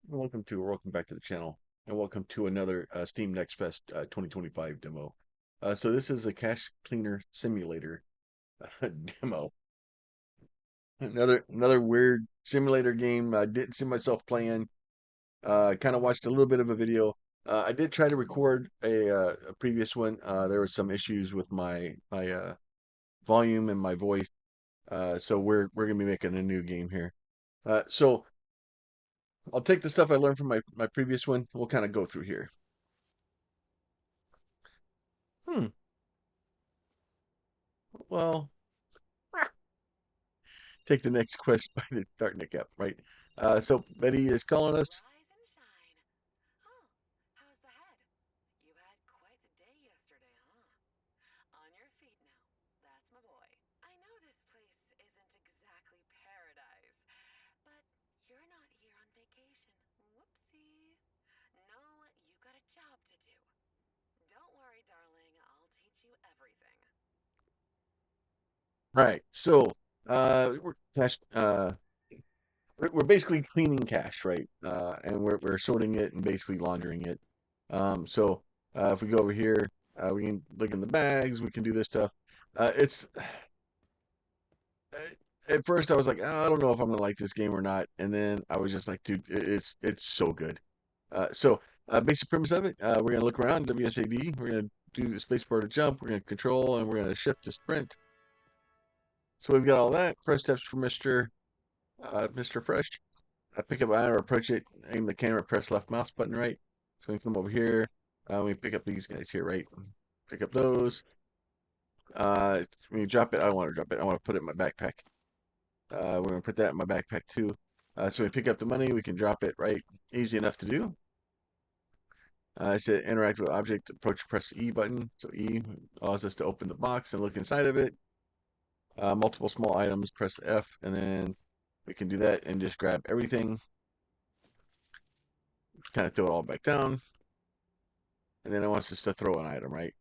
Welcome back to the channel, and welcome to another Steam NextFest 2025 demo. So this is a cache cleaner simulator demo. Another weird simulator game. I didn't see myself playing. I kind of watched a little bit of a video. I did try to record a previous one. There were some issues with my volume and my voice. So we're gonna be making a new game here. So I'll take the stuff I learned from my previous one. We'll kind of go through here. Hmm. Well, take the next quest by the Darknick app, right? So Betty is calling us. Rise and shine. Oh, how's the head? You had quite the day yesterday, huh? On your feet now. That's my boy. I know this place isn't exactly paradise, but you're not here on vacation. Whoopsie. No, you got a job to do. Don't worry, darling. I'll teach you everything. Right. So we're cash. We're basically cleaning cash, right? And we're sorting it and basically laundering it. So if we go over here, we can look in the bags. We can do this stuff. It's at first I was like, oh, I don't know if I'm gonna like this game or not, and then I was just like, dude, it's so good. Basic premise of it, we're gonna look around WSAD. We're gonna do the spacebar to jump. We're gonna control, and we're gonna shift to sprint. So we've got all that. First steps for Mr. Fresh. I pick up iron or approach it, aim the camera, press left mouse button, right? So we come over here. We pick up these guys here, right? Pick up those. When you drop it, I don't want to drop it. I want to put it in my backpack. We're gonna put that in my backpack too. So we pick up the money, we can drop it, right? Easy enough to do. I said interact with object, approach, press the E button. So E allows us to open the box and look inside of it. Multiple small items, press the F, and then we can do that and just grab everything, kind of throw it all back down. And then it wants us to throw an item, right?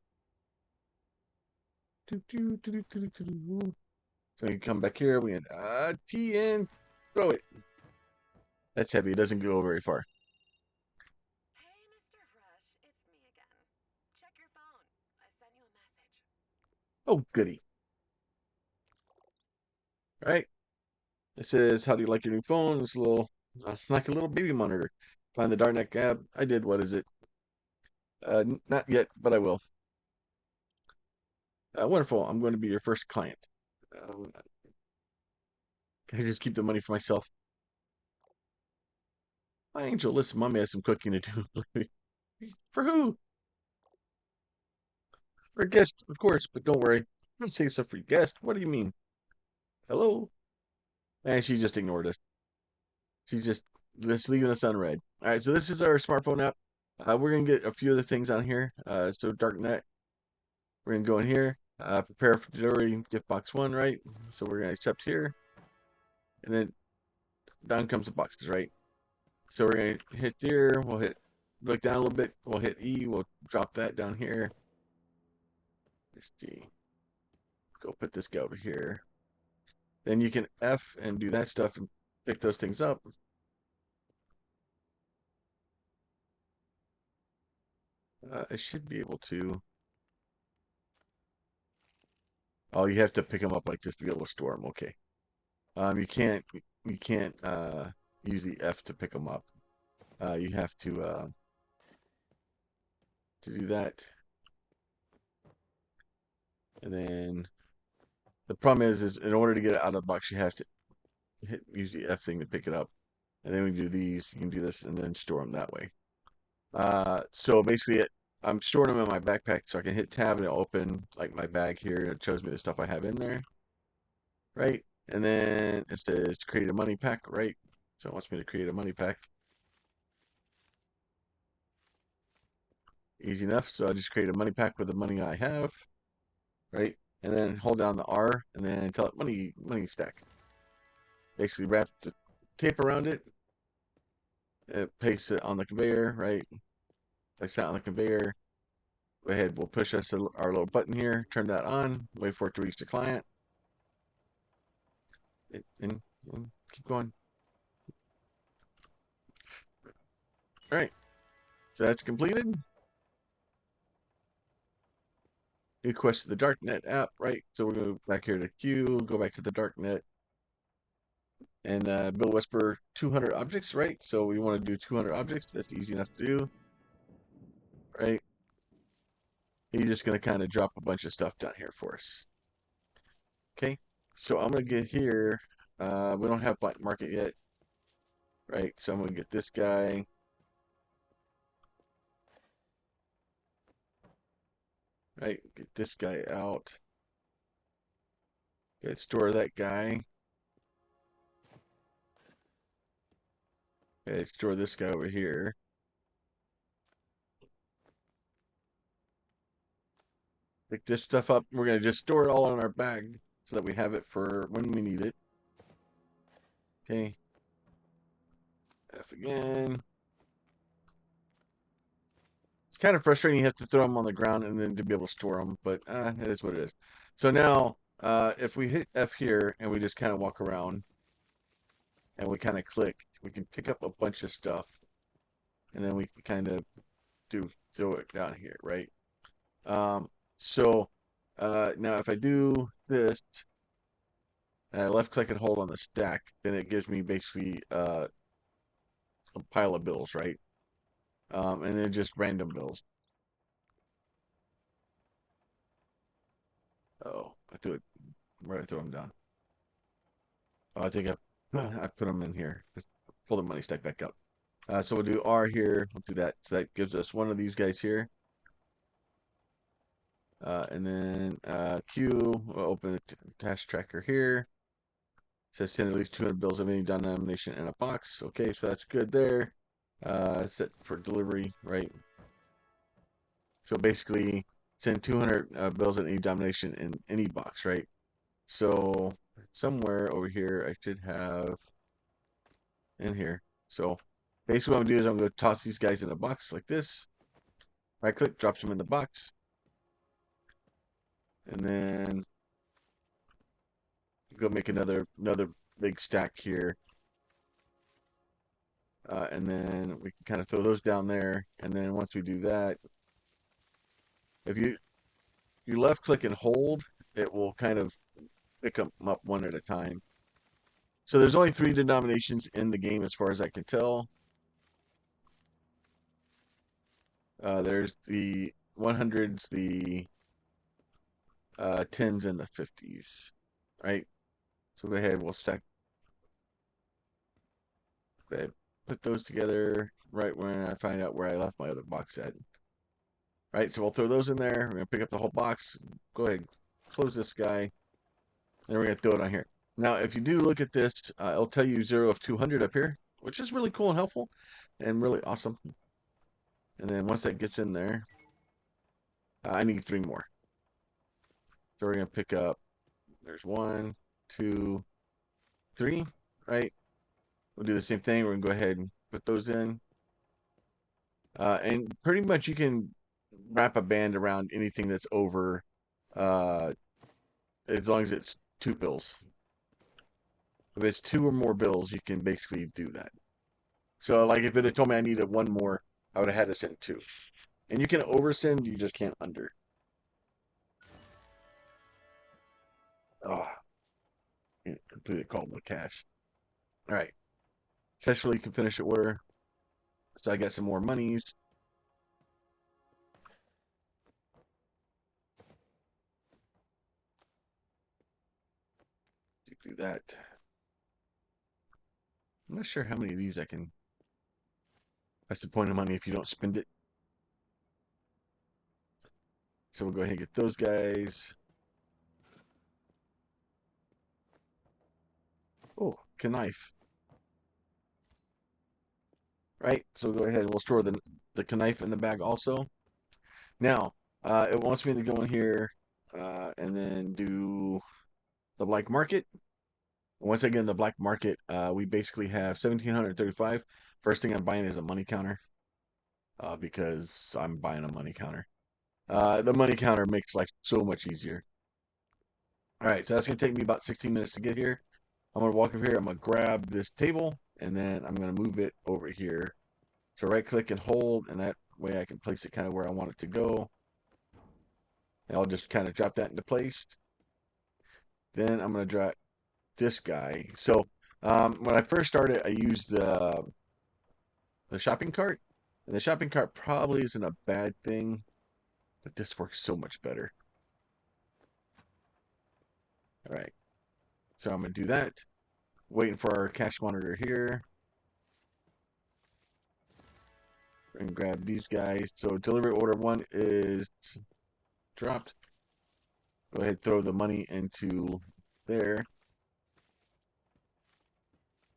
So you come back here, we can T and throw it. That's heavy, it doesn't go very far. Hey, Mr. Fresh, it's me again. Check your phone. I sent you a message. Oh, goody. All right. It says, how do you like your new phone? It's a little, like a little baby monitor. Find the Darknet app. I did, what is it? Not yet, but I will. Wonderful. I'm going to be your first client. Um, can I just keep the money for myself? My angel, listen, mommy has some cooking to do. For who? For a guest, of course, but don't worry. I'm going to save stuff for your guest. What do you mean? Hello? And she just ignored us. She's just leaving us unread. All right, so this is our smartphone app. We're going to get a few of the things on here. So Darknet, we're going to go in here. Prepare for delivery, gift box one, right? So we're going to accept here. And then down comes the boxes, right? So we're going to hit there. We'll hit, look down a little bit. We'll hit E. We'll drop that down here. Let's see. Go put this guy over here. Then you can F and do that stuff and pick those things up. I should be able to. Oh, you have to pick them up like this to be able to store them. Okay. You can't use the F to pick them up. You have to do that. And then the problem is in order to get it out of the box, you have to use the F thing to pick it up. And then we do these, you can do this and then store them that way. So basically I'm storing them in my backpack so I can hit tab and it'll open like my bag here. And it shows me the stuff I have in there, right? And then it says create a money pack, right? So it wants me to create a money pack. Easy enough. So I just create a money pack with the money I have, right? And then hold down the R and then tell it money stack. Basically wrap the tape around it, paste it on the conveyor, right? Place that on the conveyor. Go ahead, we'll push us our little button here, turn that on, wait for it to reach the client, and keep going. All right, so that's completed. Request to the Darknet app, right? So we're going to go back here to queue, go back to the Darknet, and Bill Whisper 200 objects, right? So we want to do 200 objects. That's easy enough to do, right? He's just going to kind of drop a bunch of stuff down here for us. Okay, so I'm going to get here. We don't have Black Market yet, right? So I'm going to get this guy. Right, get this guy out. Okay, store that guy. Okay, store this guy over here. Pick this stuff up. We're going to just store it all in our bag so that we have it for when we need it. Okay. F again. It's kind of frustrating. You have to throw them on the ground and then to be able to store them, but it is what it is. So now, if we hit F here and we just kind of walk around and we kind of click, we can pick up a bunch of stuff and then we can kind of throw it down here, right? So now if I do this and I left click and hold on the stack, then it gives me basically a pile of bills, right? And then just random bills. Oh, I threw it where I throw them down. Oh, I think I put them in here. Let's pull the money stack back up. So we'll do R here. We'll do that. So that gives us one of these guys here. And then Q, we'll open the task tracker here. Says send at least 200 bills of any denomination in a box. Okay, so that's good there. Set for delivery, right? So basically, send 200 bills of any denomination in any box, right? So somewhere over here, I should have in here. So basically, what I'm gonna do is I'm gonna toss these guys in a box like this. Right click, drops them in the box, and then go make another big stack here. And then we can kind of throw those down there. And then once we do that, if you left click and hold, it will kind of pick them up one at a time. So there's only 3 denominations in the game as far as I can tell. There's the 100s, the 10s, and the 50s, right? So go ahead, we'll stack, go ahead, put those together right when I find out where I left my other box at. Right, so we'll throw those in there. We're gonna pick up the whole box. Go ahead, close this guy, and we're gonna throw it on here. Now, if you do look at this, it'll tell you 0 of 200 up here, which is really cool and helpful and really awesome. And then once that gets in there, I need 3 more. So we're going to pick up, there's 1, 2, 3, right? We'll do the same thing. We're going to go ahead and put those in. And pretty much you can wrap a band around anything that's over, as long as it's 2 bills. If it's 2 or more bills, you can basically do that. So like if it had told me I needed 1 more, I would have had to send 2. And you can oversend, you just can't under. Oh, completed call to cash. All right. Successfully can finish the order. So I got some more monies. Do that. I'm not sure how many of these I can. That's the point of money if you don't spend it. So we'll go ahead and get those guys. Oh, knife. Right. So we'll go ahead and we'll store the knife in the bag also. Now, it wants me to go in here and then do the black market. Once again, the black market, we basically have 1,735. First thing I'm buying is a money counter because I'm buying a money counter. The money counter makes life so much easier. All right, so that's going to take me about 16 minutes to get here. I'm going to walk over here. I'm going to grab this table, and then I'm going to move it over here So right click and hold, and that way I can place it kind of where I want it to go. And I'll just kind of drop that into place. Then I'm going to drop this guy. So when I first started, I used the shopping cart. And the shopping cart probably isn't a bad thing, but this works so much better. All right. So I'm going to do that. Waiting for our cash monitor here. And grab these guys. So delivery order 1 is dropped. Go ahead, throw the money into there.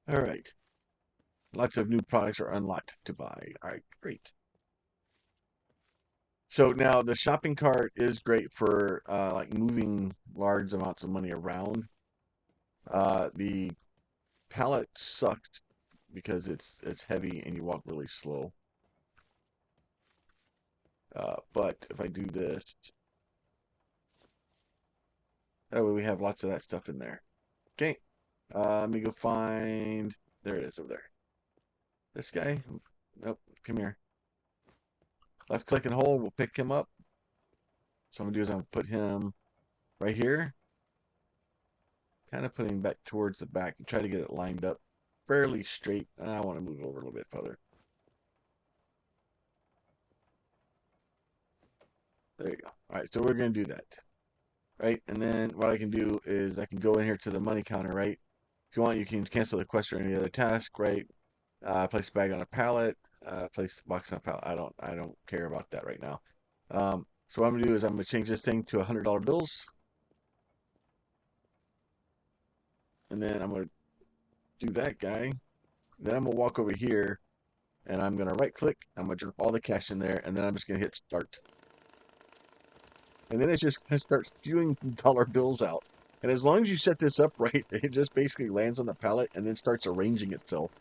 All right. Lots of new products are unlocked to buy. All right, great. So now the shopping cart is great for like moving large amounts of money around. The pallet sucks because it's heavy and you walk really slow. But if I do this, that way we have lots of that stuff in there. Okay. Let me go find. There it is over there. This guy. Nope. Come here. Left click and hold. We'll pick him up. So I'm gonna do is I'm gonna put him right here. Kind of putting back towards the back and try to get it lined up fairly straight. I want to move it over a little bit further. There you go. All right, so we're going to do that. Right, and then what I can do is I can go in here to the money counter, right? If you want, you can cancel the quest or any other task, right? Place the bag on a pallet, place the box on a pallet. I don't care about that right now. So what I'm gonna do is I'm gonna change this thing to $100 bills, and then I'm gonna do that guy. Then I'm gonna walk over here, and I'm gonna right click. I'm gonna drop all the cash in there, and then I'm just gonna hit start. And then it's just gonna start spewing dollar bills out. And as long as you set this up right, it just basically lands on the pallet and then starts arranging itself.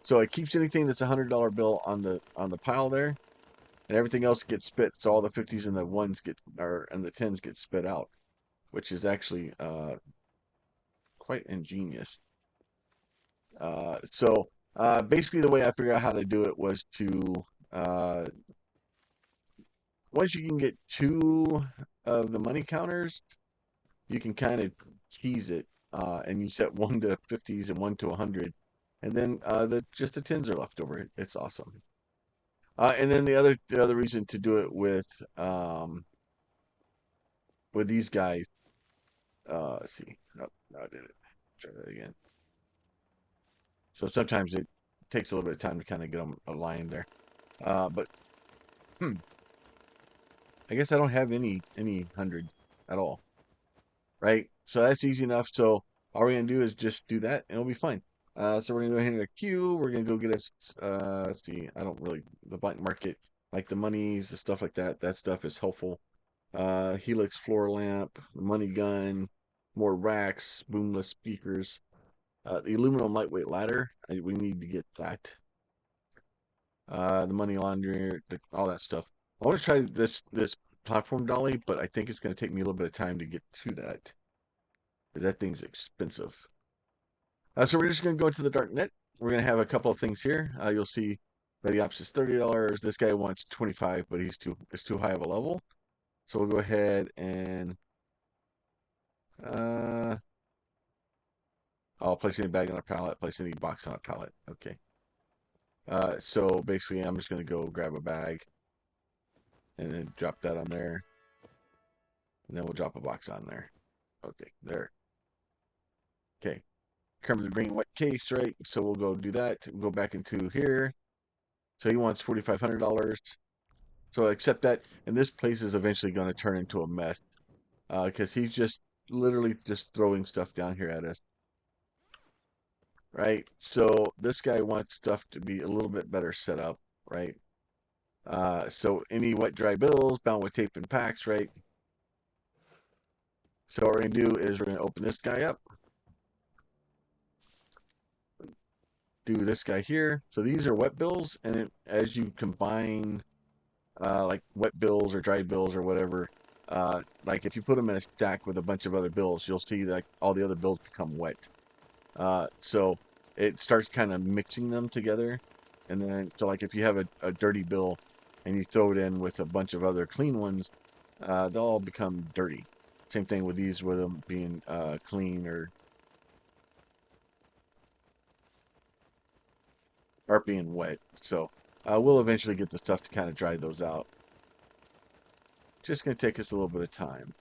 So it keeps anything that's $100 bill on the pile there, and everything else gets spit. So all the 50s and the ones get and the 10s get spit out, which is actually quite ingenious. Basically the way I figured out how to do it was to uh, once you can get 2 of the money counters, you can kind of tease it, and you set 1 to 50s and 1 to 100, and then just the 10s are left over. It's awesome. And then the other reason to do it with these guys, let's see, no, I did it. Try that again. So sometimes it takes a little bit of time to kind of get them aligned there. But I guess I don't have any 100 at all, right? So that's easy enough. So all we're gonna do is just do that, and it'll be fine. So we're gonna go ahead and queue. We're gonna go get us. Let's see. I don't really the black market, like the monies, the stuff like that. That stuff is helpful. Helix floor lamp, the money gun, more racks, boomless speakers, the aluminum lightweight ladder. We need to get that. The money laundry, all that stuff. I want to try this platform dolly, but I think it's going to take me a little bit of time to get to that because that thing's expensive. So we're just going to go into the dark net. We're going to have a couple of things here. You'll see Ready Ops is $30. This guy wants 25, but it's too high of a level. So we'll go ahead and I'll place any bag on a pallet, place any box on a pallet. Okay. So basically I'm just going to go grab a bag and then drop that on there. And then we'll drop a box on there. Okay, there. Okay. Comes the green white case, right? So we'll go do that. We'll go back into here. So he wants $4,500. So I accept that. And this place is eventually going to turn into a mess. Because he's just literally just throwing stuff down here at us. Right? So this guy wants stuff to be a little bit better set up, right? So any wet dry bills bound with tape and packs, right? So what we're gonna do is we're gonna open this guy up. Do this guy here. So these are wet bills, and as you combine like wet bills or dry bills or whatever, like if you put them in a stack with a bunch of other bills, you'll see that all the other bills become wet. So it starts kind of mixing them together. And then, so like if you have a dirty bill and you throw it in with a bunch of other clean ones, they'll all become dirty. Same thing with these, with them being clean or being wet. So we'll eventually get the stuff to kind of dry those out. Just going to take us a little bit of time.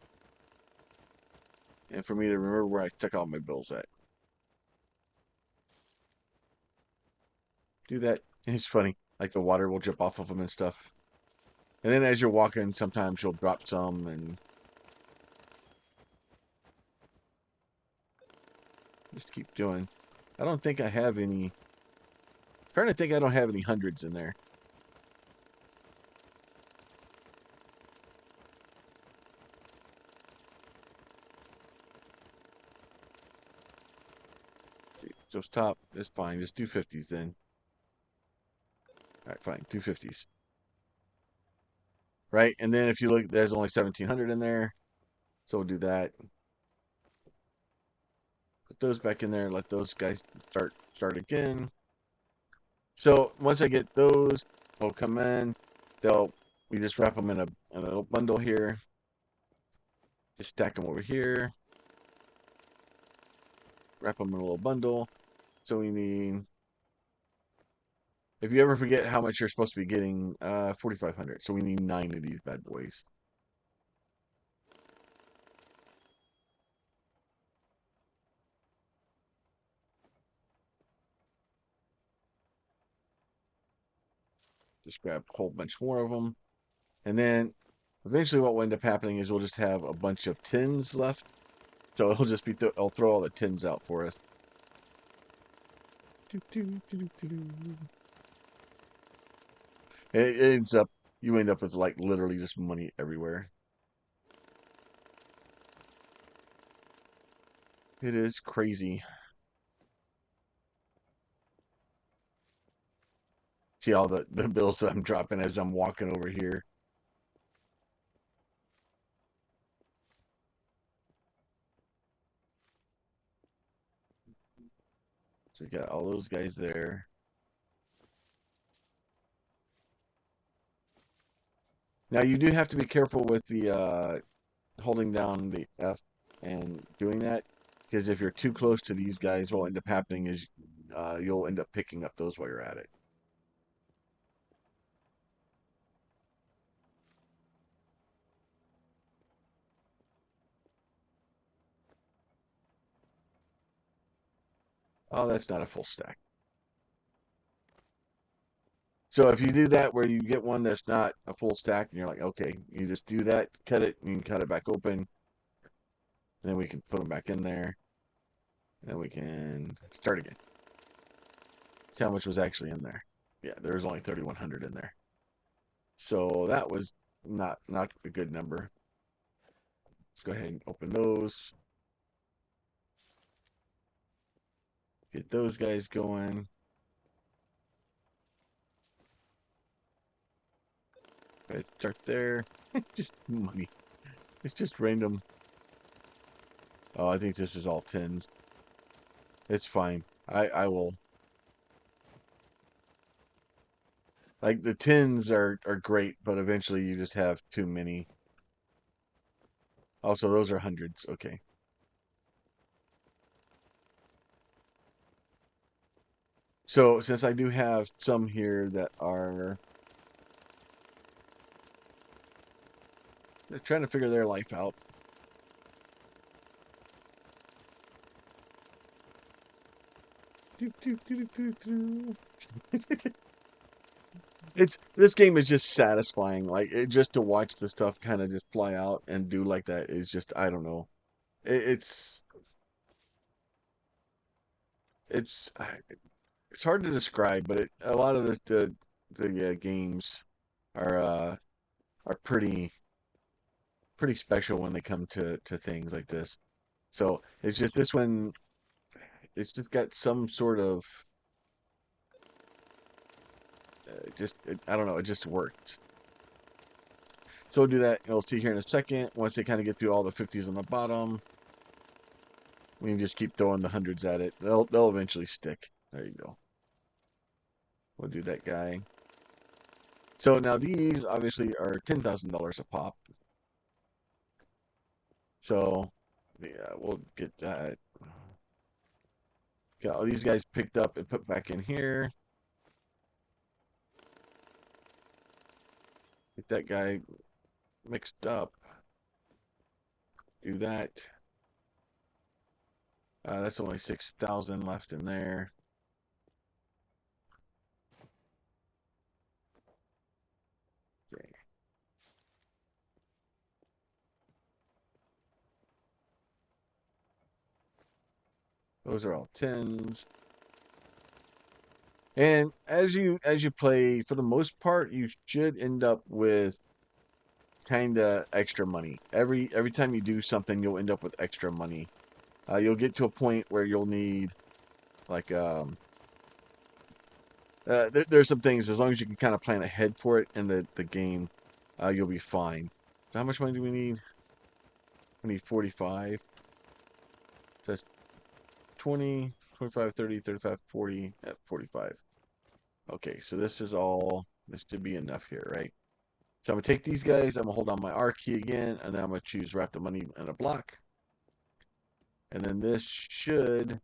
And for me to remember where I took all my bills at. Do that. And it's funny. Like the water will drip off of them and stuff. And then as you're walking, sometimes you'll drop some and just keep doing. I don't think I have any. I'm trying to think, I don't have any hundreds in there. See, so stop. It's fine. Just do 50s then. All right, fine. Do 50s. Right? And then if you look, there's only 1700 in there. So we'll do that. Put those back in there. Let those guys start again. So once I get those, they'll come in. We just wrap them in a little bundle here. Just stack them over here. Wrap them in a little bundle. So we need, if you ever forget how much you're supposed to be getting, 4,500. So we need 9 of these bad boys. Just grab a whole bunch more of them. And then eventually what will end up happening is we'll just have a bunch of tins left. So it'll just be, I'll throw all the tins out for us. It ends up, you end up with like literally just money everywhere. It is crazy. See all the bills that I'm dropping as I'm walking over here. So we got all those guys there. Now you do have to be careful with the holding down the F and doing that, because if you're too close to these guys, what will end up happening is you'll end up picking up those while you're at it. Oh, that's not a full stack. So if you do that where you get one that's not a full stack and you're like, okay, you just do that, cut it, and you can cut it back open. Then we can put them back in there. Then we can start again. See how much was actually in there. Yeah, there was only 3,100 in there. So that was not a good number. Let's go ahead and open those. Get those guys going. Right, start there. Just money. It's just random. Oh, I think this is all tens. It's fine. I will. Like the tens are great, but eventually you just have too many. Also, those are hundreds. Okay. So since I do have some here that are, they're trying to figure their life out. It's this game is just satisfying. Like just to watch the stuff kind of just fly out and do like that is just, I don't know. It, it's it's it's hard to describe, but a lot of the games are are pretty special when they come to things like this. So it's just this one. It's just got some sort of I don't know. It just works. So we'll do that. You'll see here in a second. Once they kind of get through all the 50s on the bottom, we can just keep throwing the hundreds at it. They'll eventually stick. There you go. We'll do that guy. So now these obviously are $10,000 a pop. So yeah, we'll get that. Got all these guys picked up and put back in here. Get that guy mixed up. Do that. That's only 6,000 left in there. Okay. Those are all tens. And as you play, for the most part, you should end up with kind of extra money. Every time you do something, you'll end up with extra money. You'll get to a point where you'll need like there's some things, as long as you can kind of plan ahead for it in the game, you'll be fine. So how much money do we need? We need 45. So that's 20, 25, 30, 35, 40, 45. Okay, so this should be enough here, right? So I'm gonna take these guys, I'm gonna hold on my R key again, and then I'm gonna choose wrap the money in a block. And then this should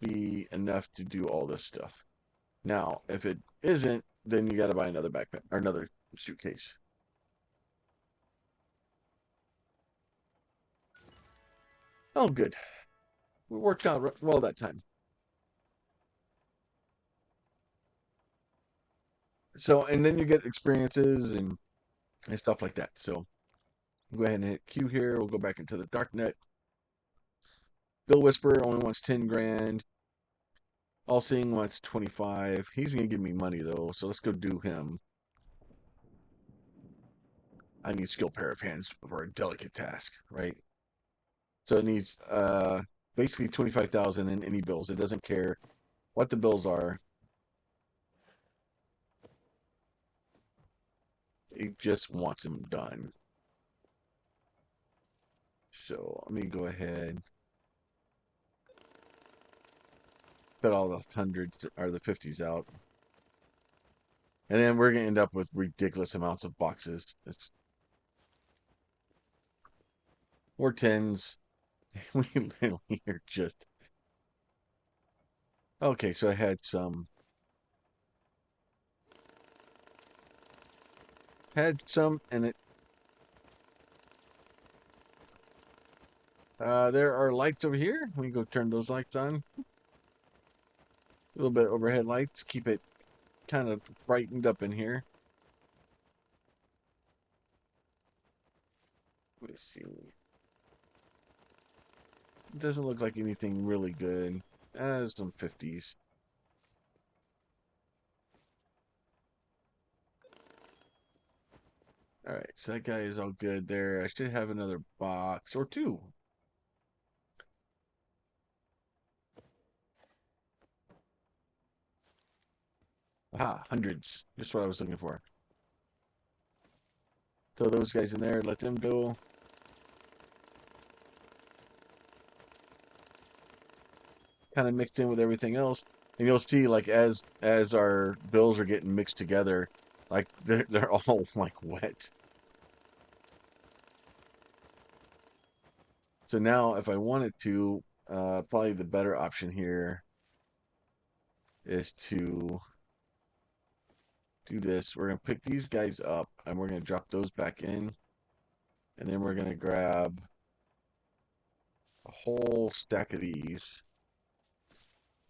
be enough to do all this stuff. Now, if it isn't, then you gotta buy another backpack or another suitcase. Oh, good. It worked out well that time. So, and then you get experiences and stuff like that. So, go ahead and hit Q here. We'll go back into the darknet. Bill Whisperer only wants 10 grand. All Seeing wants 25. He's going to give me money, though, so let's go do him. I need skilled pair of hands for a delicate task, right? So it needs basically 25,000 in any bills. It doesn't care what the bills are. It just wants them done. So let me go ahead. Put all the hundreds or the 50s out. And then we're going to end up with ridiculous amounts of boxes. It's more tens. We literally are just. Okay, so I had some, and it. There are lights over here. We can go turn those lights on. A little bit of overhead lights. Keep it kind of brightened up in here. Let me see. It doesn't look like anything really good. Some 50s. All right, so that guy is all good there. I should have another box or two. Aha, hundreds. Just what I was looking for. Throw those guys in there, let them go. Kind of mixed in with everything else. And you'll see, like, as our bills are getting mixed together, like they're all like wet. So now if I wanted to, probably the better option here is to do this. We're gonna pick these guys up and we're gonna drop those back in. And then we're gonna grab a whole stack of these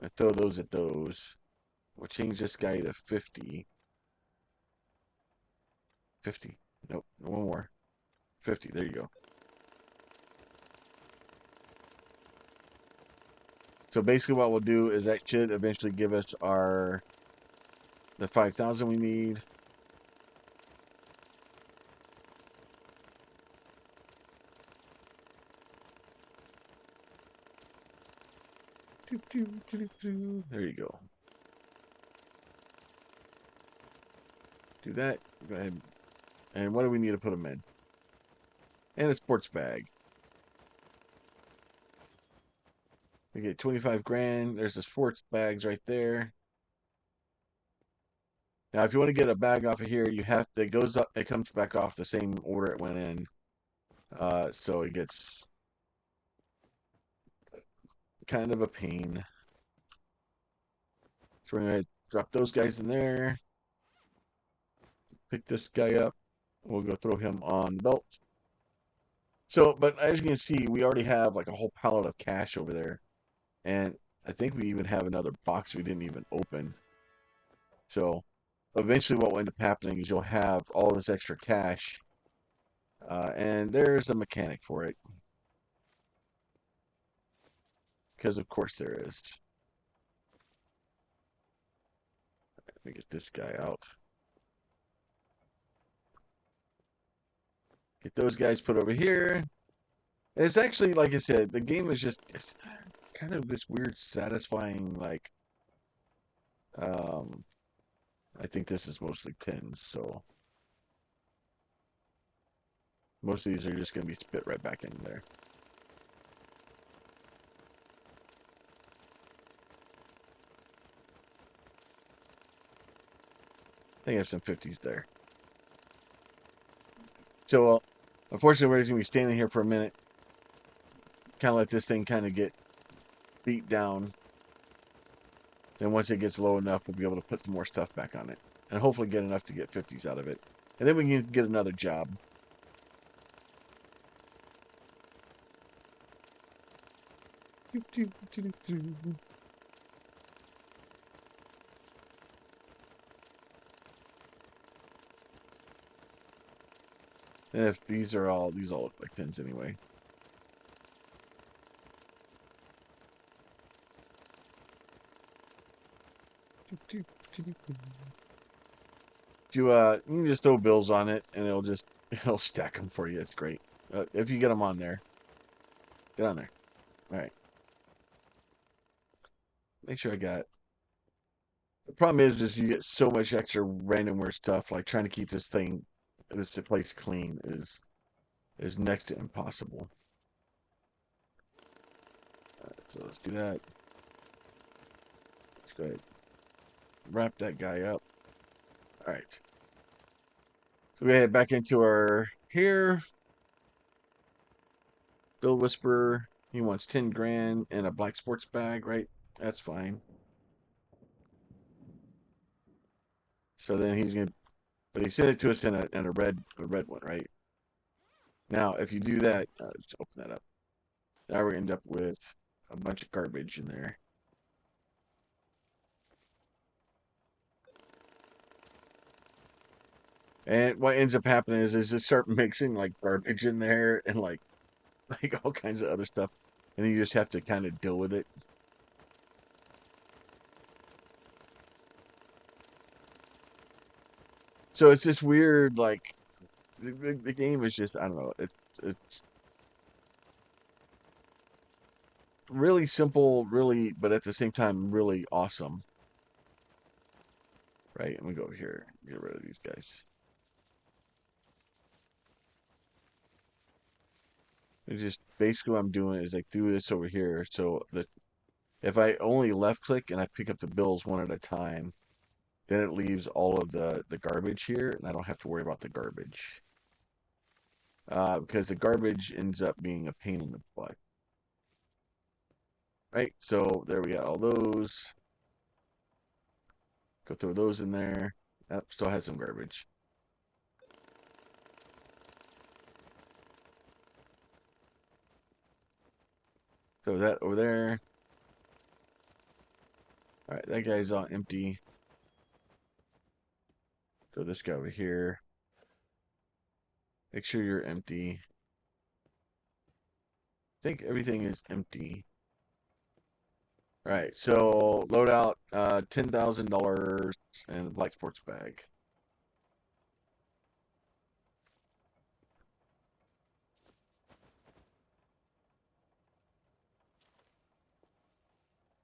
and throw those at those. We'll change this guy to 50. 50. Nope, one more. 50. There you go. So basically what we'll do is that should eventually give us the 5,000 we need. There you go. Do that. Go ahead. And what do we need to put them in? And a sports bag. We get 25 grand. There's the sports bags right there. Now, if you want to get a bag off of here, you have to, it goes up, it comes back off the same order it went in. So it gets kind of a pain. So we're going to drop those guys in there. Pick this guy up. We'll go throw him on belt. So, but as you can see, we already have like a whole pallet of cash over there. And I think we even have another box we didn't even open. So eventually what will end up happening is you'll have all this extra cash. And there's a mechanic for it. Because of course there is. Let me get this guy out. Get those guys put over here. It's actually, like I said, the game is just, it's kind of this weird, satisfying, like, I think this is mostly tins, so most of these are just going to be spit right back in there. I think I have some 50s there. So, unfortunately, we're just going to be standing here for a minute. Kind of let this thing kind of get beat down. Then once it gets low enough, we'll be able to put some more stuff back on it. And hopefully get enough to get 50s out of it. And then we can get another job. And if these all look like tins anyway. You can just throw bills on it and it'll stack them for you. It's great. If you get them on there. Get on there. All right. Make sure I got. The problem is you get so much extra random weird stuff. Like trying to keep this place clean is next to impossible. So let's do that. Let's go ahead. Wrap that guy up. All right. So we head back into our here. Bill Whisperer. He wants 10 grand and a black sports bag, right? That's fine. So then but he sent it to us in a red one, right? Now, if you do that, let's open that up. Now we end up with a bunch of garbage in there. And what ends up happening is they start mixing like garbage in there and like all kinds of other stuff. And then you just have to kind of deal with it. So it's this weird, like, the game is just, I don't know, it's really simple, really, but at the same time, really awesome. Right, let me go over here, get rid of these guys. It's just, basically what I'm doing is like do this over here, so that if I only left click and I pick up the bills one at a time, then it leaves all of the garbage here, and I don't have to worry about the garbage. Because the garbage ends up being a pain in the butt. Right, so there we got all those. Go throw those in there. That still has some garbage. Throw that over there. All right, that guy's all empty. Throw this guy over here. Make sure you're empty. I think everything is empty. All right, so load out $10,000 and a black sports bag.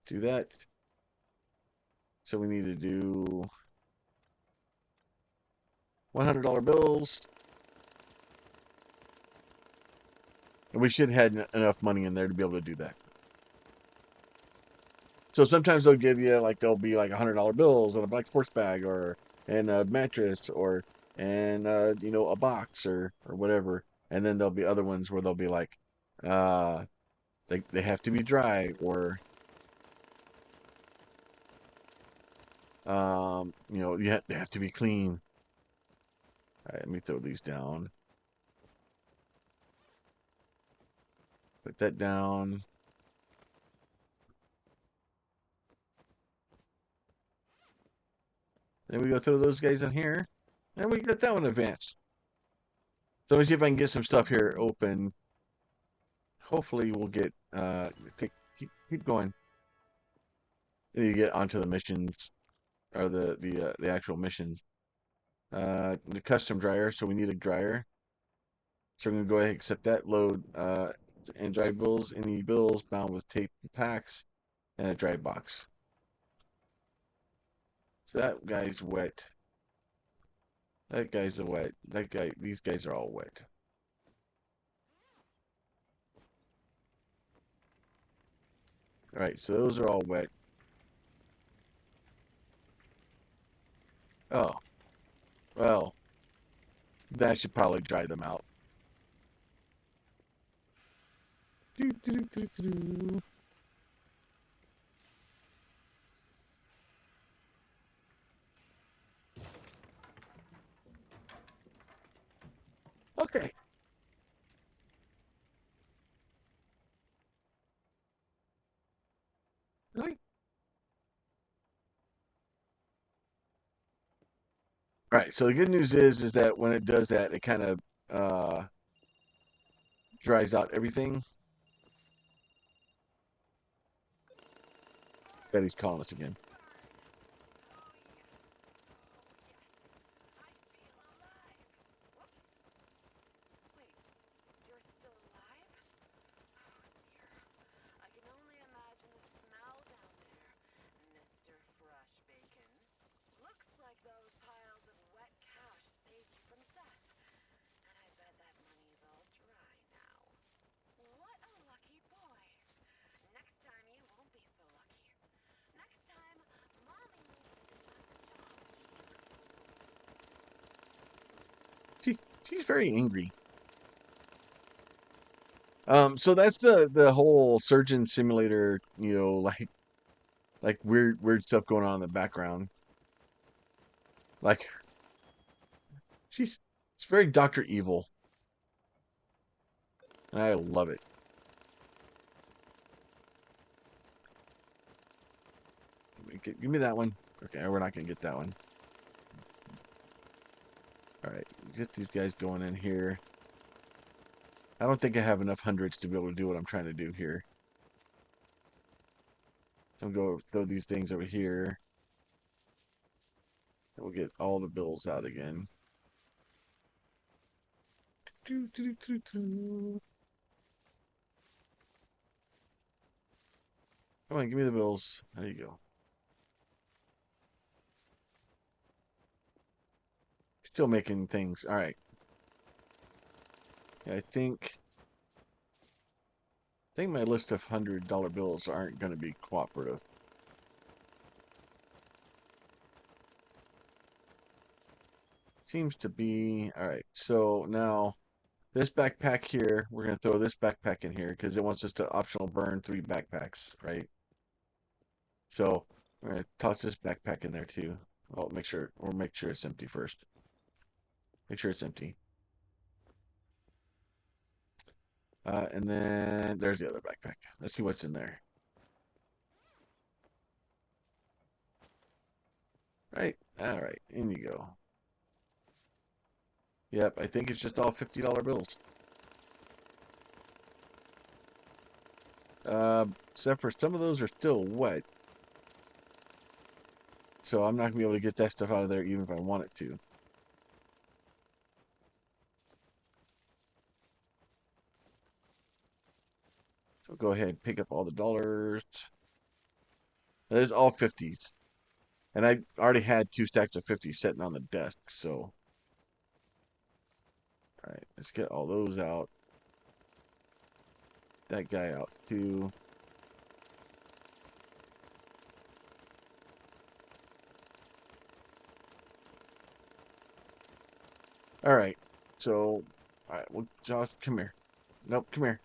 Do that. So we need to do $100 bills. And we should have enough money in there to be able to do that. So sometimes they'll give you, like, they'll be like $100 bills and a black sports bag, or and a mattress and a box or whatever. And then there'll be other ones where they'll be like, uh, they have to be dry or they have to be clean. All right, let me throw these down. Put that down. Then we go throw those guys in here, and we got that one advanced. So let me see if I can get some stuff here open. Hopefully, we'll get keep going. Then you get onto the missions or the actual missions. The custom dryer, so we need a dryer. So we're gonna go ahead and accept that. Load and dry bills. Any bills bound with tape and packs, and a dry box. So that guy's wet. That guy's a wet. That guy. These guys are all wet. All right, so those are all wet. Oh, well, that should probably dry them out. Doo, doo, doo, doo, doo. Okay. Really? All right. So the good news is that when it does that, it kind of uh, dries out everything. Betty's calling us again. Wait, you're still alive? Oh dear. I can only imagine the smell down there, Mr. Fresh Bacon. Looks like those piles of wet cash saved you from death. And I bet that money's all dry now. What a lucky boy. Next time you won't be so lucky. Next time, Mommy needs to shut the job. She's very angry. So that's the whole surgeon simulator, like weird stuff going on in the background. Like it's very Dr. Evil. And I love it. Give me that one. Okay, we're not gonna get that one. All right, get these guys going in here. I don't think I have enough hundreds to be able to do what I'm trying to do here. So I'm going to go throw these things over here. And we'll get all the bills out again. Doo, doo, doo, doo. Come on, give me the bills. There you go. Still making things. All right. Yeah, I think my list of $100 bills aren't going to be cooperative. Seems to be. All right. So now this backpack here, we're going to throw this backpack in here because it wants us to optional burn 3 backpacks, right? So we're going to toss this backpack in there too. Well, make sure it's empty first. Make sure it's empty. And then there's the other backpack. Let's see what's in there. Right. All right. In you go. Yep. I think it's just all $50 bills. Except for some of those are still wet. So I'm not going to be able to get that stuff out of there even if I want it to. So go ahead and pick up all the dollars. That is all 50s. And I already had 2 stacks of 50s sitting on the desk. So, all right, let's get all those out. That guy out too. All right. So, all right. Well, Josh, come here. Nope, come here.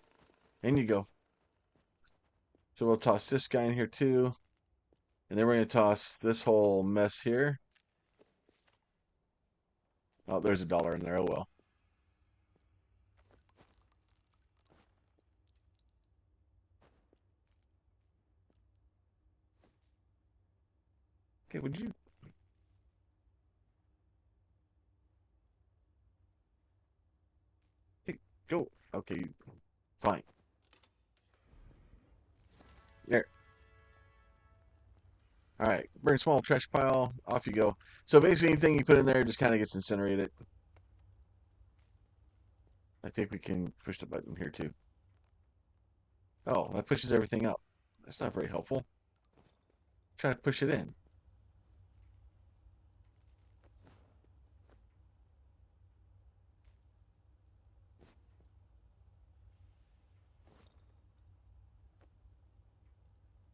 In you go. So we'll toss this guy in here too, and then we're gonna toss this whole mess here. Oh, there's a dollar in there. Oh well. Okay, would you hey, go? Okay, fine. There. All right. Burn small trash pile. Off you go. So basically, anything you put in there just kind of gets incinerated. I think we can push the button here too. Oh, that pushes everything up. That's not very helpful. Try to push it in.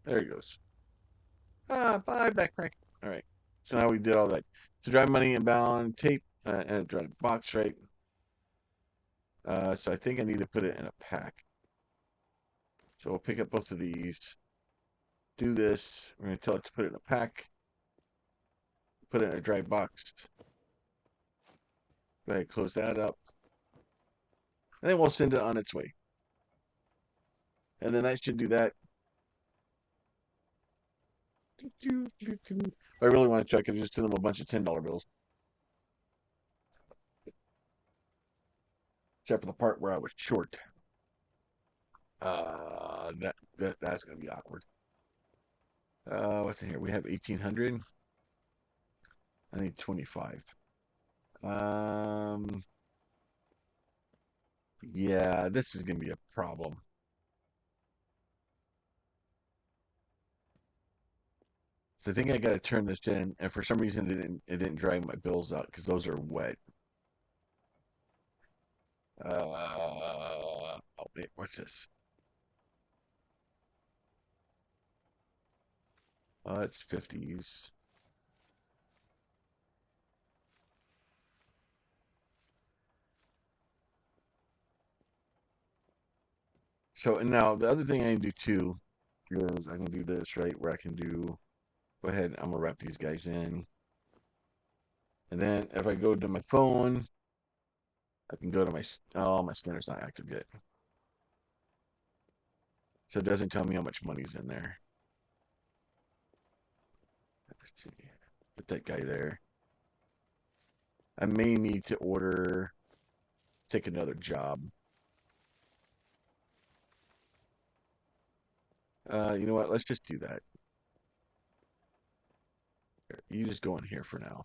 There it goes. Ah, bye, back crank. All right. So now we did all that. So drive money inbound, tape, and a drive box, right? So I think I need to put it in a pack. So we'll pick up both of these, do this. We're going to tell it to put it in a pack, put it in a dry box. Go ahead, close that up. And then we'll send it on its way. And then that should do that. If I really want to check it, just send them a bunch of $10 bills. Except for the part where I was short. That's going to be awkward. What's in here? We have 1,800. I need 25. Um, yeah, this is gonna be a problem. So I think I gotta turn this in, and for some reason it didn't dry my bills out because those are wet. Oh wait, what's this? It's 50s. So and now the other thing I can do too is I can do this right where I can do. Go ahead, I'm gonna wrap these guys in, and then if I go to my phone, I can go to my scanner's not active yet, so it doesn't tell me how much money's in there. Let's see. Put that guy there. I may need to take another job. You know what? Let's just do that. You just go in here for now.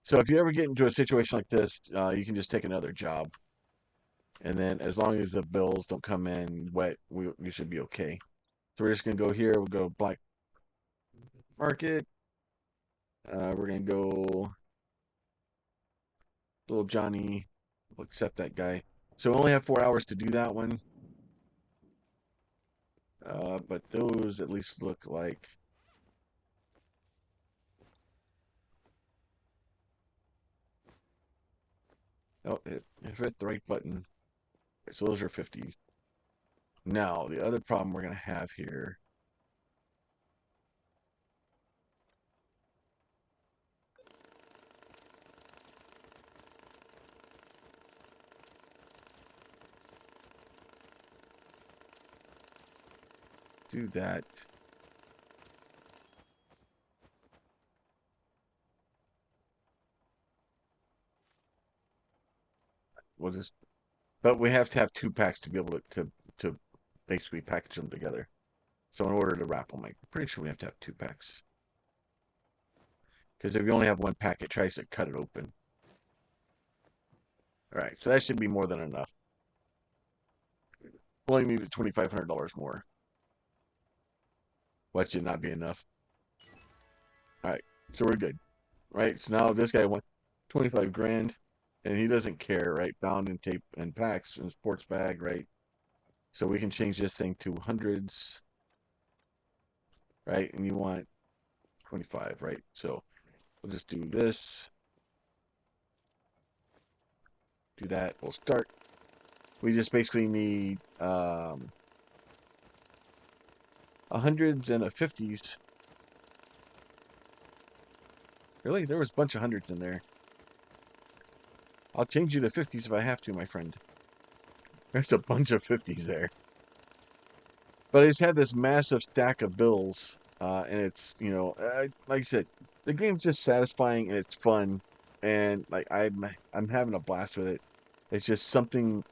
So if you ever get into a situation like this, you can just take another job, and then as long as the bills don't come in wet, we should be okay. So we're just gonna go here. We'll go black market. We're gonna go little Johnny. We'll accept that guy. So we only have 4 hours to do that one. But those at least look like. Oh, it hit the right button. So those are 50s. Now, the other problem we're going to have here. Do that. We'll just, but we have to have 2 packs to be able to basically package them together. So in order to wrap them, I'm pretty sure we have to have 2 packs. Because if you only have 1 pack, it tries to cut it open. All right, so that should be more than enough. We only needed $2,500 more. What should not be enough? All right, so we're good. Right, so now this guy wants 25 grand, and he doesn't care, right? Bound in tape and packs and sports bag, right? So we can change this thing to hundreds, right? And you want 25, right? So we'll just do this. Do that. We'll start. We just basically need a hundreds and a fifties. Really? There was a bunch of hundreds in there. I'll change you to fifties if I have to, my friend. There's a bunch of fifties there. But I just had this massive stack of bills, and it's like I said, the game's just satisfying and it's fun, and like I'm having a blast with it. It's just something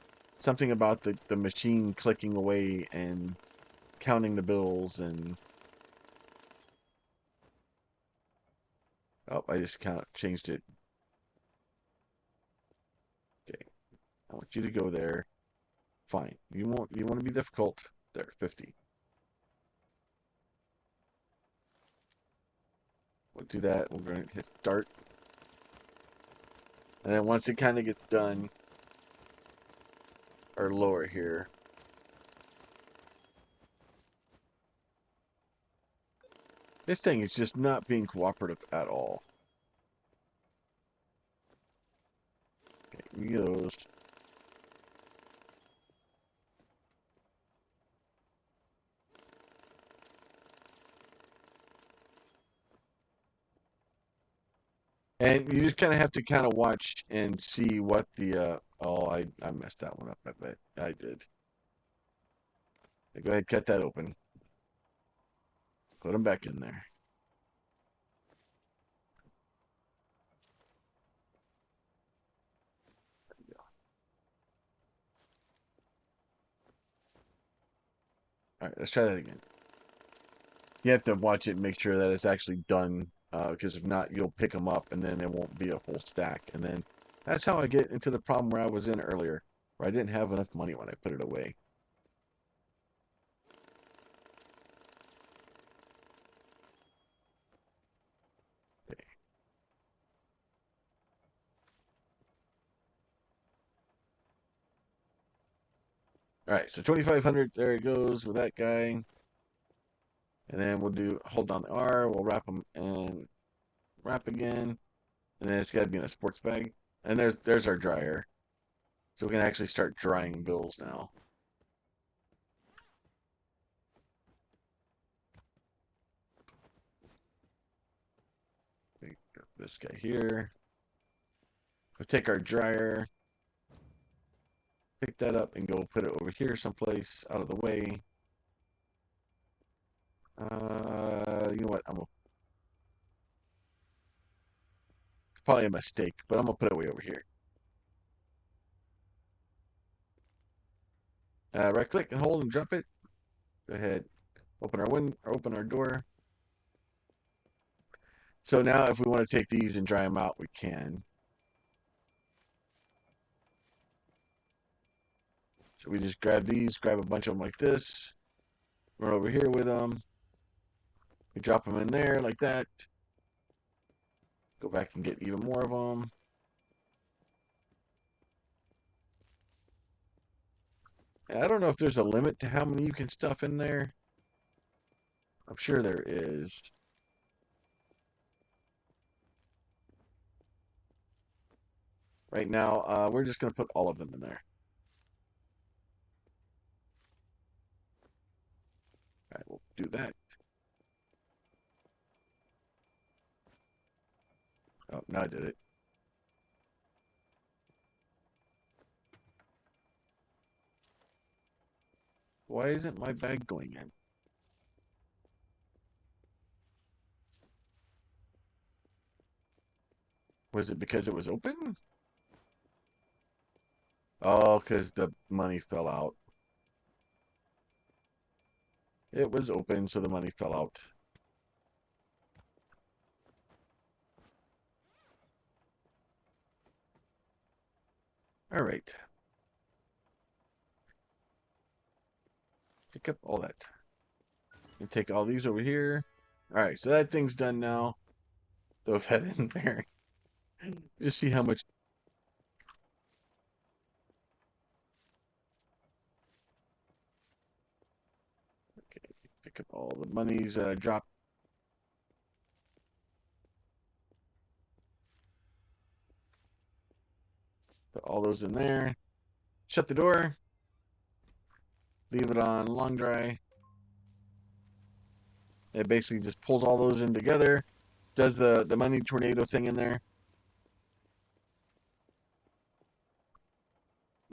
about the machine clicking away and counting the bills and oh, I just changed it. Okay, I want you to go there. Fine. You want to be difficult? There, 50. We'll do that. We're going to hit start. And then once it kind of gets done, or lower here, this thing is just not being cooperative at all. Okay, give me those. And you just kind of have to kind of watch and see what the oh, I messed that one up. I bet I did. Okay, go ahead, cut that open. Put them back in there. All right, let's try that again. You have to watch it and make sure that it's actually done, because if not, you'll pick them up and then it won't be a whole stack. And then that's how I get into the problem where I was in earlier, where I didn't have enough money when I put it away. Okay. All right, so 2,500, there it goes with that guy. And then we'll hold down the R, we'll wrap them and wrap again. And then it's got to be in a sports bag. And there's our dryer. So we can actually start drying bills now. This guy here. We'll take our dryer, pick that up, and go put it over here someplace out of the way. You know what? It's probably a mistake, but I'm gonna put it way over here. Right click and hold and drop it. Go ahead. Open our door. So now if we want to take these and dry them out, we can. So we just grab these, grab a bunch of them like this, run over here with them. We drop them in there like that. Go back and get even more of them. I don't know if there's a limit to how many you can stuff in there. I'm sure there is. Right now, we're just going to put all of them in there. All right, we'll do that. Oh, now I did it. Why isn't my bag going in? Was it because it was open? Oh, because the money fell out. It was open, so the money fell out. All right. Pick up all that. And take all these over here. All right, so that thing's done now. Throw that in there. Just see how much. Okay, pick up all the monies that I dropped. Put all those in there. Shut the door. Leave it on long dry. It basically just pulls all those in together. Does the money tornado thing in there.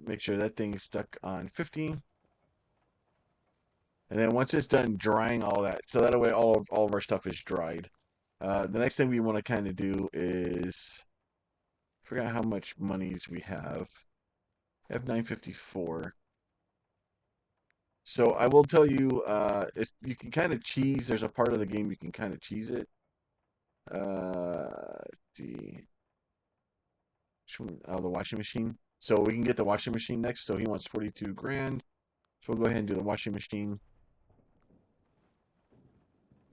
Make sure that thing is stuck on 50. And then once it's done drying all that, so that way all of our stuff is dried. The next thing we want to kind of do is figure out how much monies we have. I have 954. So I will tell you, you can kind of cheese. There's a part of the game you can kind of cheese it. Let's see. Oh, the washing machine. So we can get the washing machine next. So he wants 42 grand. So we'll go ahead and do the washing machine.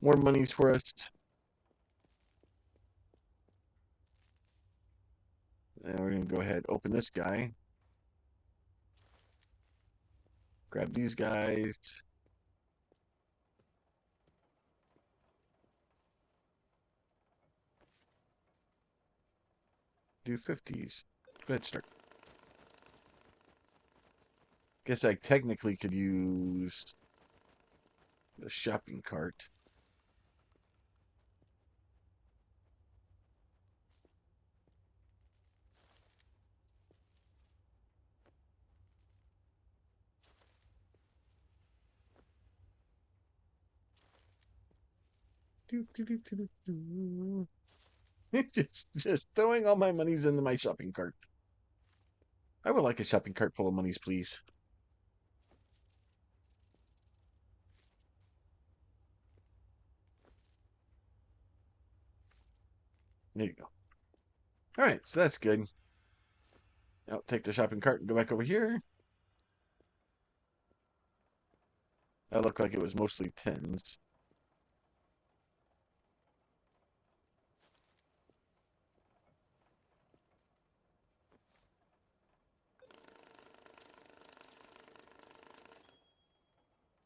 More monies for us. And we're going to go ahead and open this guy. Grab these guys. Do 50s. Go ahead, start. Guess I technically could use the shopping cart. Just throwing all my monies into my shopping cart. I would like a shopping cart full of monies, please. There you go. All right, so that's good. Now take the shopping cart and go back over here. That looked like it was mostly tens.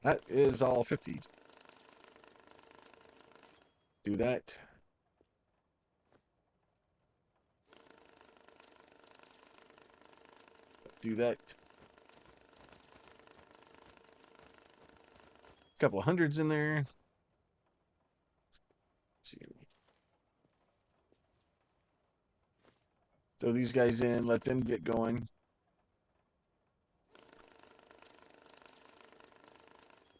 That is all 50s. Do that. Do that. A couple of hundreds in there. Let's see. Throw these guys in, let them get going.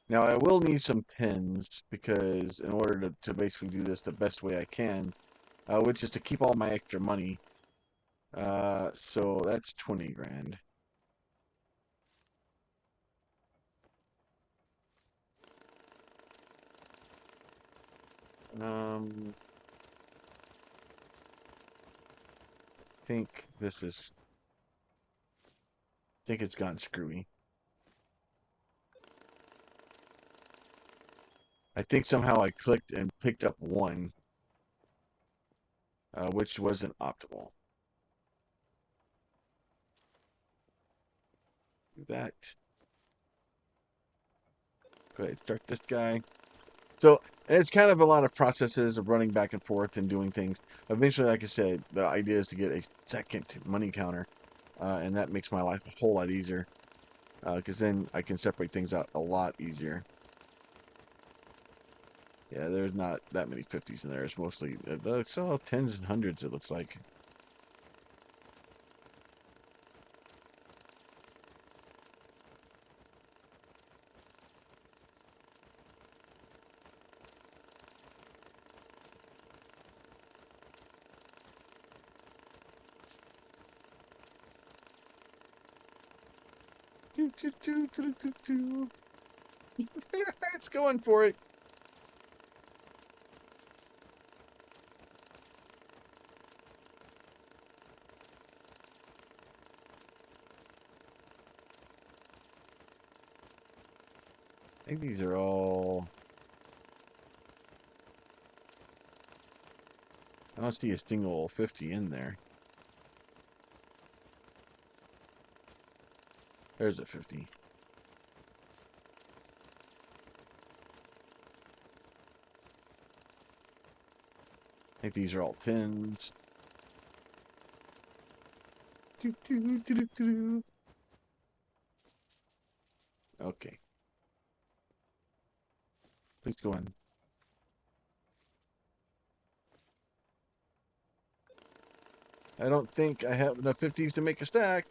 Now I will need some tens because in order to basically do this the best way I can, which is to keep all my extra money. So that's 20 grand. Think this is. Think it's gone screwy. I think somehow I clicked and picked up one, which wasn't optimal. Do that. Go ahead, start this guy. So it's kind of a lot of processes of running back and forth and doing things. Eventually, like I said, the idea is to get a second money counter, and that makes my life a whole lot easier. Because then I can separate things out a lot easier. Yeah, there's not that many 50s in there. It's mostly it's all tens and hundreds, it looks like. It's going for it. I think these are all. I don't see a single 50 in there. There's a 50. I think these are all tens. Do, do, do, do, do. Okay, please go in. I don't think I have enough 50s to make a stack.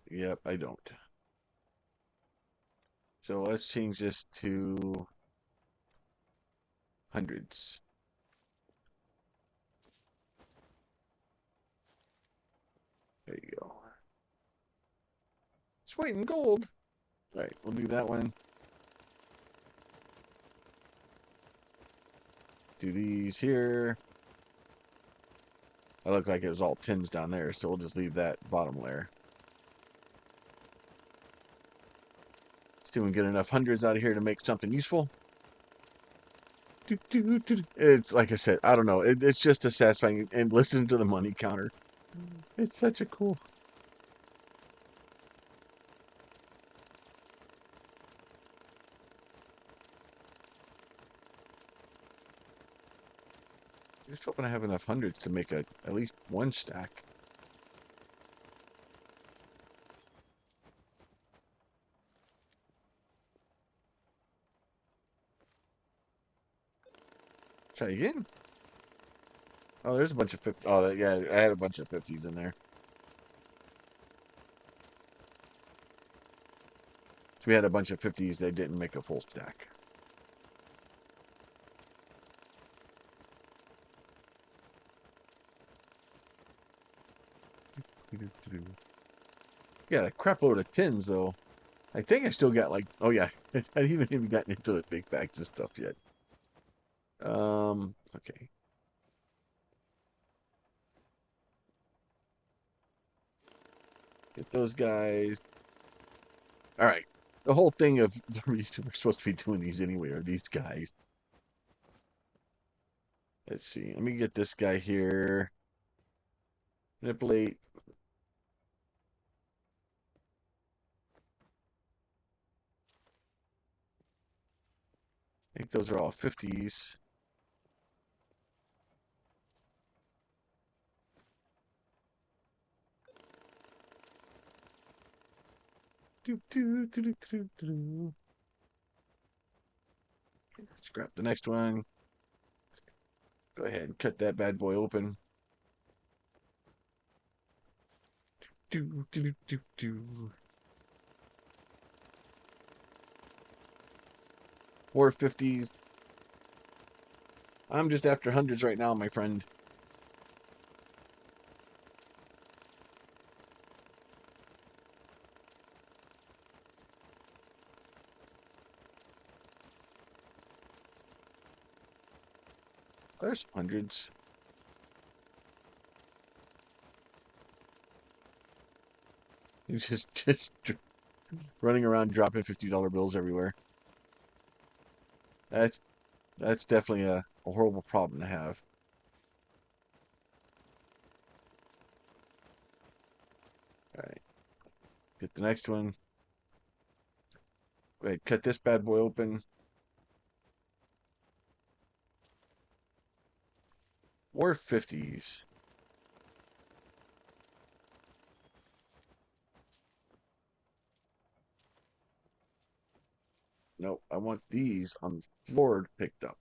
Yep, I don't. So let's change this to hundreds. There you go. It's white and gold. All right, we'll do that one. Do these here. I look like it was all tins down there, so we'll just leave that bottom layer. See if we can get enough hundreds out of here to make something useful. It's like I said, I don't know. It's just a satisfying, and listen to the money counter. It's such a cool. Just hoping I have enough hundreds to make at least one stack. Try again. Oh, there's a bunch of 50. Oh, yeah, I had a bunch of 50s in there. So we had a bunch of 50s that didn't make a full stack. Got a crap load of tins, though. I think I still got like, oh yeah, I haven't even gotten into the big bags of stuff yet. Okay. Get those guys. All right. The whole thing of the reason we're supposed to be doing these anyway are these guys. Let's see. Let me get this guy here. Manipulate. I think those are all 50s. Do, do, do, do, do, do. Let's grab the next one. Go ahead and cut that bad boy open. Do, do, do, do, do. 450s. I'm just after hundreds right now, my friend. There's hundreds. He's just running around dropping $50 bills everywhere. That's that's definitely a horrible problem to have. All right, get the next one. Wait, cut this bad boy open. Or 50s. Nope, I want these on the floor picked up.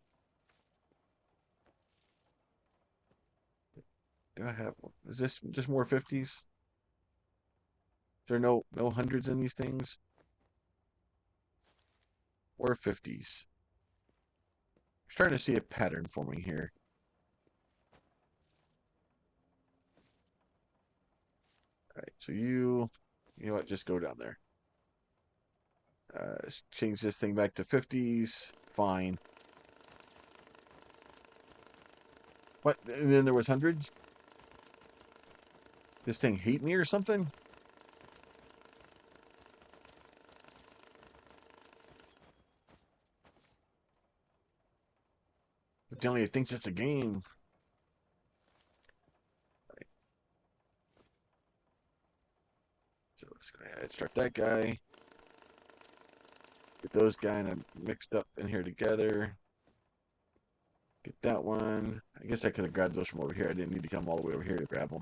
Do I have, is this just more 50s? Is there no hundreds in these things? Or 50s? I'm trying to see a pattern for me here. All right, so you know what, just go down there. Let's change this thing back to 50s. Fine. What? And then there was hundreds? This thing hate me or something? Apparently it thinks it's a game. Right, so let's go ahead and start that guy. Get those kind of mixed up in here together. Get that one. I guess I could have grabbed those from over here. I didn't need to come all the way over here to grab them.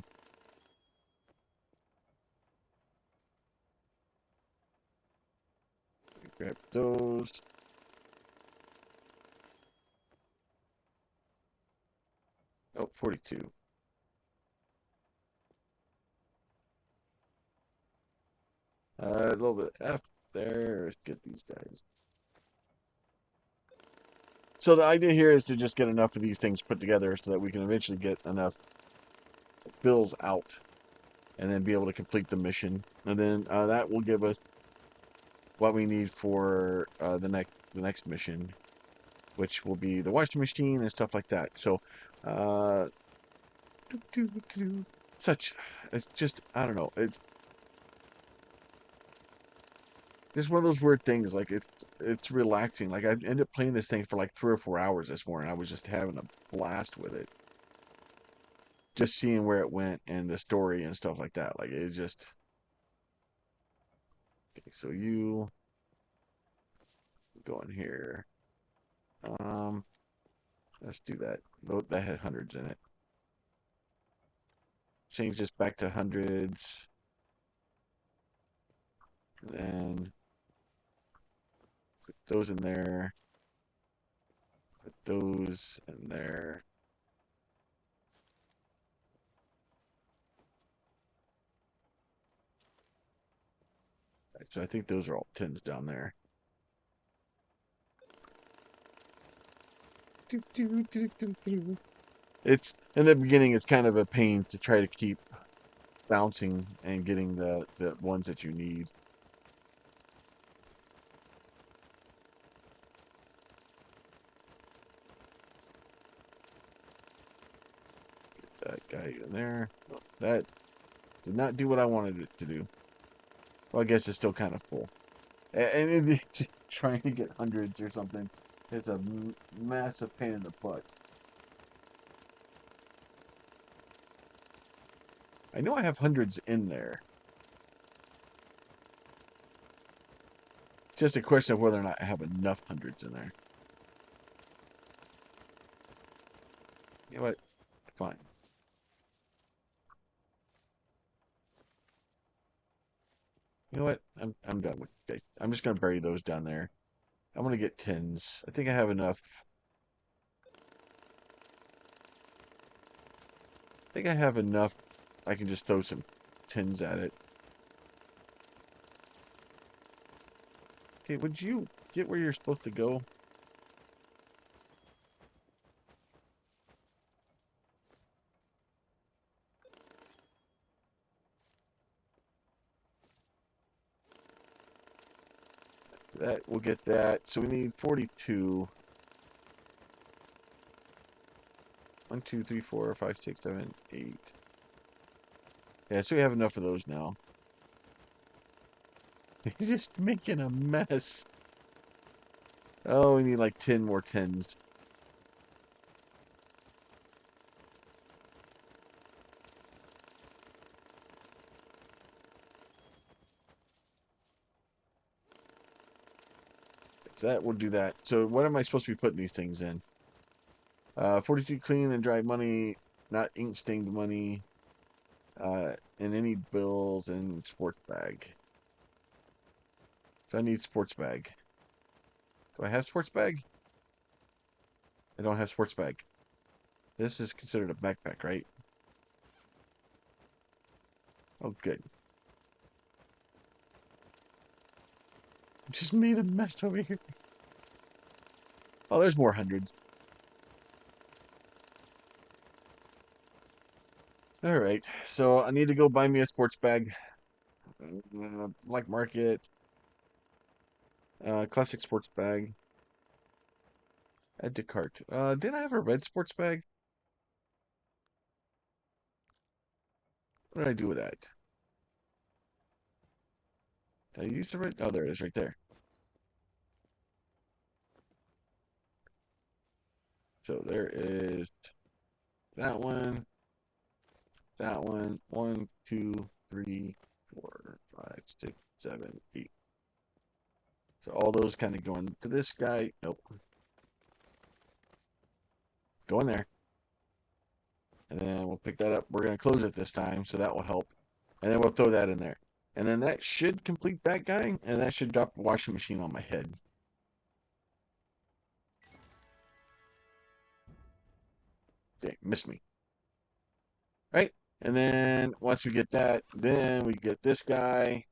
Grab those. Oh, 42. A little bit of F there. Let's get these guys. So the idea here is to just get enough of these things put together so that we can eventually get enough bills out and then be able to complete the mission. And then that will give us what we need for the next mission, which will be the washing machine and stuff like that. So, uh, such it's just I don't know. It's just one of those weird things. Like it's relaxing. Like I ended up playing this thing for like 3 or 4 hours this morning. I was just having a blast with it, just seeing where it went and the story and stuff like that. Like it just okay. So you go in here. Um, let's do that. Oh, that had hundreds in it. Change this back to hundreds. And put those in there. Put those in there. Right, so I think those are all tens down there. It's in the beginning. It's kind of a pain to try to keep bouncing and getting the ones that you need. That guy in there. Oh, that did not do what I wanted it to do. Well, I guess it's still kind of full. And trying to get hundreds or something is a massive pain in the butt. I know I have hundreds in there. Just a question of whether or not I have enough hundreds in there. You know what? Fine. You know what? I'm done with it. Okay. I'm just gonna bury those down there. I'm gonna get tens. I think I have enough. I think I have enough. I can just throw some tins at it. Okay, would you get where you're supposed to go? That we'll get that. So we need 42. 1, 2, 3, 4, 5, 6, 7, 8. Yeah, so we have enough of those now. He's just making a mess. Oh, we need like 10 more tens. So that will do that. So what am I supposed to be putting these things in? 42 clean and dry money, not ink stained money, and any bills and sports bag. So I need sports bag. Do I have sports bag? I don't have sports bag. This is considered a backpack, right? Oh, good. Just made a mess over here. Oh, there's more hundreds. All right, so I need to go buy me a sports bag. Black market, classic sports bag. Add to cart. Didn't I have a red sports bag? What did I do with that? Did I use the red? Oh, there it is, right there. So there is that one, that one. 1, 2, 3, 4, 5, 6, 7, 8. So all those kind of going to this guy. Nope. Go in there, and then we'll pick that up. We're going to close it this time, so that will help. And then we'll throw that in there. And then that should complete that guy, and that should drop the washing machine on my head. Okay, missed me. Right? And then once we get that, then we get this guy.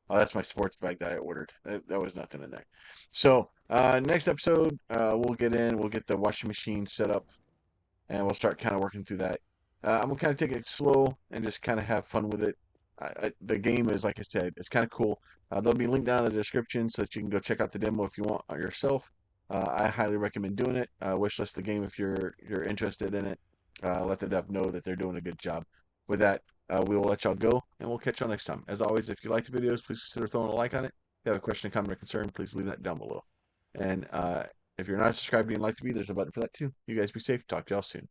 Oh, that's my sports bag that I ordered. That was nothing in there. So, next episode, we'll we'll get the washing machine set up, and we'll start kind of working through that. I'm gonna kind of take it slow and just kind of have fun with it. The game is, like I said, it's kind of cool. There'll be a link down in the description so that you can go check out the demo if you want yourself. I highly recommend doing it. Wishlist the game if you're interested in it. Let the dev know that they're doing a good job. With that, we will let y'all go, and we'll catch y'all next time. As always, if you like the videos, please consider throwing a like on it. If you have a question, comment, or concern, please leave that down below. And if you're not subscribed and you'd like to be, there's a button for that too. You guys be safe. Talk to y'all soon.